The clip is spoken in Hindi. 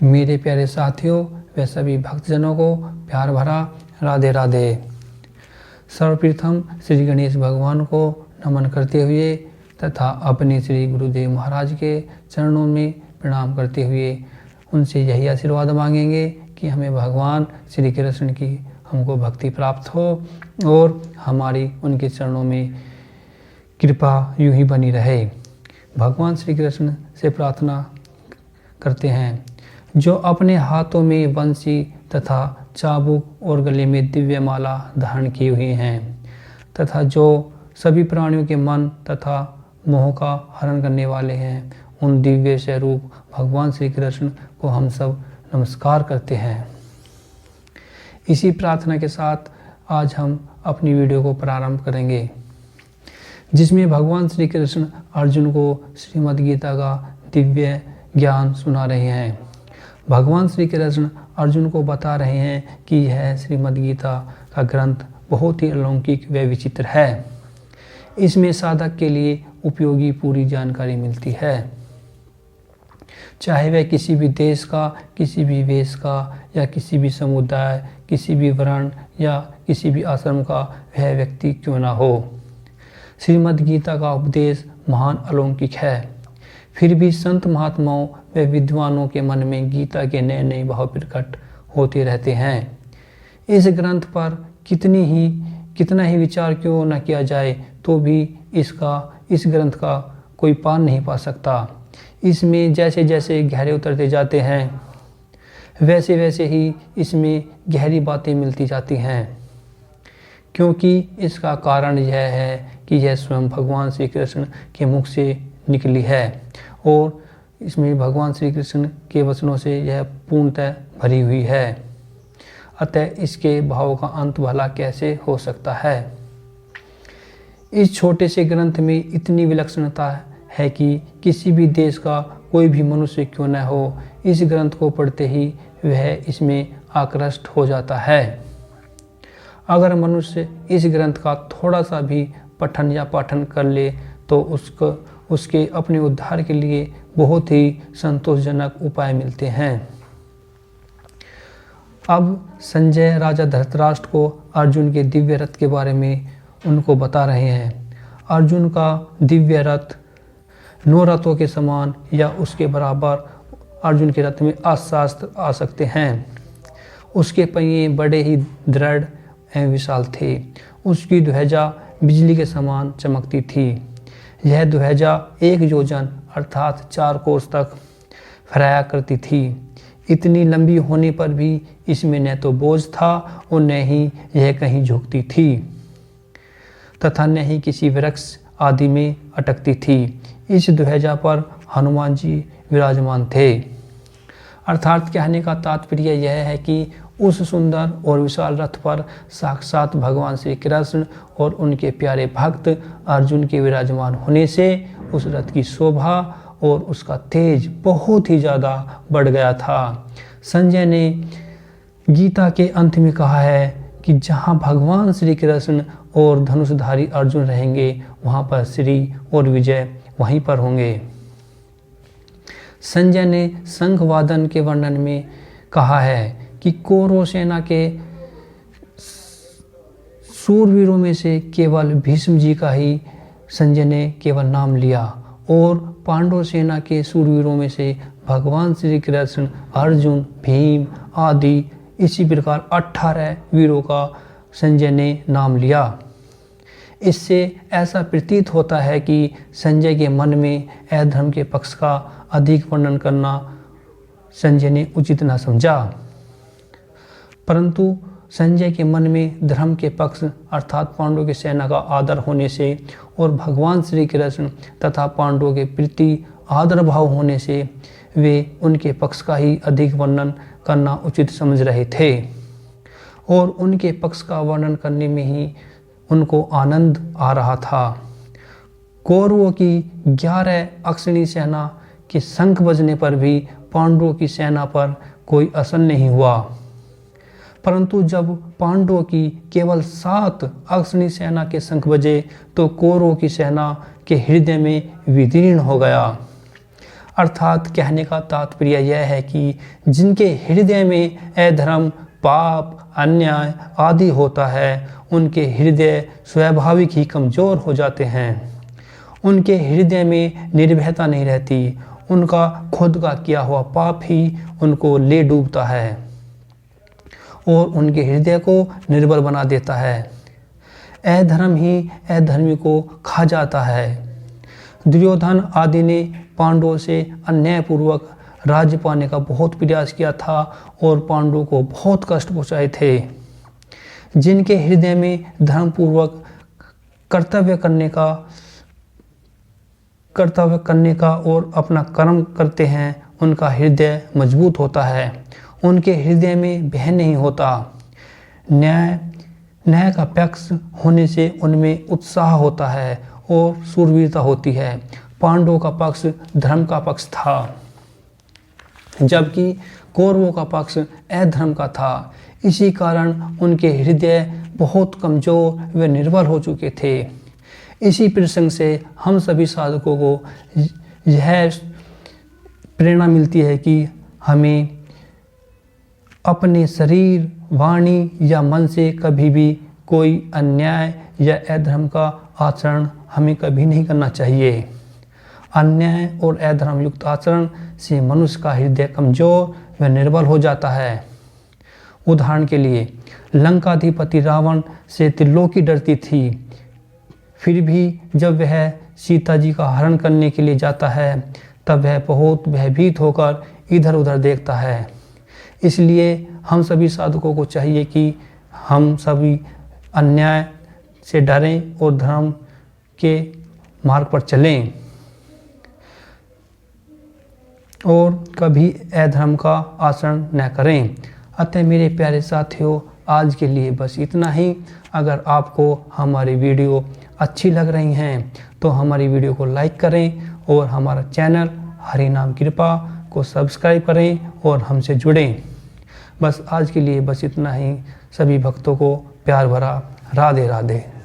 मेरे प्यारे साथियों व सभी भक्तजनों को प्यार भरा राधे राधे। सर्वप्रथम श्री गणेश भगवान को नमन करते हुए तथा अपने श्री गुरुदेव महाराज के चरणों में प्रणाम करते हुए उनसे यही आशीर्वाद मांगेंगे कि हमें भगवान श्री कृष्ण की हमको भक्ति प्राप्त हो और हमारी उनके चरणों में कृपा यूं ही बनी रहे। भगवान श्री कृष्ण से प्रार्थना करते हैं, जो अपने हाथों में बंसी तथा चाबुक और गले में दिव्य माला धारण किए हुए हैं तथा जो सभी प्राणियों के मन तथा मोह का हरण करने वाले हैं, उन दिव्य स्वरूप भगवान श्री कृष्ण को हम सब नमस्कार करते हैं। इसी प्रार्थना के साथ आज हम अपनी वीडियो को प्रारंभ करेंगे, जिसमें भगवान श्री कृष्ण अर्जुन को श्रीमद् गीता का दिव्य ज्ञान सुना रहे हैं। भगवान श्री कृष्ण अर्जुन को बता रहे हैं कि यह श्रीमद् गीता का ग्रंथ बहुत ही अलौकिक व विचित्र है। इसमें साधक के लिए उपयोगी पूरी जानकारी मिलती है, चाहे वह किसी भी देश का, किसी भी वेश का या किसी भी समुदाय, किसी भी वर्ण या किसी भी आश्रम का वह व्यक्ति क्यों ना हो। श्रीमद् गीता का उपदेश महान अलौकिक है। फिर भी संत महात्माओं व विद्वानों के मन में गीता के नए नए भाव प्रकट होते रहते हैं। इस ग्रंथ पर कितना ही विचार क्यों न किया जाए तो भी इस ग्रंथ का कोई पार नहीं पा सकता। इसमें जैसे जैसे गहरे उतरते जाते हैं वैसे वैसे ही इसमें गहरी बातें मिलती जाती हैं, क्योंकि इसका कारण यह है कि यह स्वयं भगवान श्री कृष्ण के मुख से निकली है और इसमें भगवान श्री कृष्ण के वचनों से यह पूर्णतः भरी हुई है। अतः इसके भाव का अंत भला कैसे हो सकता है। इस छोटे से ग्रंथ में इतनी विलक्षणता है कि किसी भी देश का कोई भी मनुष्य क्यों न हो, इस ग्रंथ को पढ़ते ही वह इसमें आकृष्ट हो जाता है। अगर मनुष्य इस ग्रंथ का थोड़ा सा भी पठन या पाठन कर ले तो उसके अपने उद्धार के लिए बहुत ही संतोषजनक उपाय मिलते हैं। अब संजय राजा धृतराष्ट्र को अर्जुन के दिव्य रथ के बारे में उनको बता रहे हैं। अर्जुन का दिव्य रथ 9 रथों के समान या उसके बराबर अर्जुन के रथ में अस्त्र आ सकते हैं। उसके पहिए बड़े ही दृढ़ एवं विशाल थे। उसकी ध्वजा बिजली के समान चमकती थी। यह ध्वजा 1 योजन अर्थात 4 कोस तक फहराया करती थी। इतनी लंबी होने पर भी इसमें न तो बोझ था और न ही यह कहीं झुकती थी तथा न ही किसी वृक्ष आदि में अटकती थी। इस ध्वजा पर हनुमान जी विराजमान थे। अर्थात कहने का तात्पर्य यह है कि उस सुंदर और विशाल रथ पर साक्षात भगवान श्री कृष्ण और उनके प्यारे भक्त अर्जुन के विराजमान होने से उस रथ की शोभा और उसका तेज बहुत ही ज़्यादा बढ़ गया था। संजय ने गीता के अंत में कहा है कि जहाँ भगवान श्री कृष्ण और धनुषधारी अर्जुन रहेंगे, वहाँ पर श्री और विजय वहीं पर होंगे। संजय ने शंख वादन के वर्णन में कहा है कि कौरव सेना के सूरवीरों में से केवल भीष्म जी का ही संजय ने केवल नाम लिया और पांडव सेना के सूरवीरों में से भगवान श्री कृष्ण, अर्जुन, भीम आदि इसी प्रकार 18 वीरों का संजय ने नाम लिया। इससे ऐसा प्रतीत होता है कि संजय के मन में अधर्म के पक्ष का अधिक वर्णन करना संजय ने उचित न समझा, परंतु संजय के मन में धर्म के पक्ष अर्थात पांडवों की सेना का आदर होने से और भगवान श्री कृष्ण तथा पांडवों के प्रति आदर भाव होने से वे उनके पक्ष का ही अधिक वर्णन करना उचित समझ रहे थे और उनके पक्ष का वर्णन करने में ही उनको आनंद आ रहा था। कौरवों की 11 अक्षनी सेना के शंख बजने पर भी पांडवों की सेना पर कोई असर नहीं हुआ, परंतु जब पांडवों की केवल 7 अक्षनी सेना के शंख बजे तो कौरवों की सेना के हृदय में विदीर्ण हो गया। अर्थात कहने का तात्पर्य यह है कि जिनके हृदय में अधर्म, पाप, अन्याय आदि होता है, उनके हृदय स्वाभाविक ही कमज़ोर हो जाते हैं। उनके हृदय में निर्भयता नहीं रहती। उनका खुद का किया हुआ पाप ही उनको ले डूबता है और उनके हृदय को निर्बल बना देता है। अधर्म ही अधर्मी को खा जाता है। दुर्योधन आदि ने पांडवों से अन्यायपूर्वक राज्य पाने का बहुत प्रयास किया था और पांडवों को बहुत कष्ट पहुँचाए थे। जिनके हृदय में धर्मपूर्वक कर्तव्य करने का और अपना कर्म करते हैं, उनका हृदय मजबूत होता है। उनके हृदय में भय नहीं होता। न्याय का पक्ष होने से उनमें उत्साह होता है और शूरवीरता होती है। पांडवों का पक्ष धर्म का पक्ष था, जबकि कौरवों का पक्ष अधर्म का था। इसी कारण उनके हृदय बहुत कमज़ोर व निर्बल हो चुके थे। इसी प्रसंग से हम सभी साधकों को यह प्रेरणा मिलती है कि हमें अपने शरीर, वाणी या मन से कभी भी कोई अन्याय या अधर्म का आचरण हमें कभी नहीं करना चाहिए। अन्याय और अधर्म युक्त आचरण से मनुष्य का हृदय कमज़ोर व निर्बल हो जाता है। उदाहरण के लिए लंकाधिपति रावण से त्रिलोकी डरती थी, फिर भी जब वह सीता जी का हरण करने के लिए जाता है तब वह बहुत भयभीत होकर इधर उधर देखता है। इसलिए हम सभी साधकों को चाहिए कि हम सभी अन्याय से डरें और धर्म के मार्ग पर चलें और कभी अधर्म का आचरण न करें। अतः मेरे प्यारे साथियों, आज के लिए बस इतना ही। अगर आपको हमारी वीडियो अच्छी लग रही हैं तो हमारी वीडियो को लाइक करें और हमारा चैनल हरि नाम कृपा को सब्सक्राइब करें और हमसे जुड़ें। बस आज के लिए बस इतना ही। सभी भक्तों को प्यार भरा राधे राधे।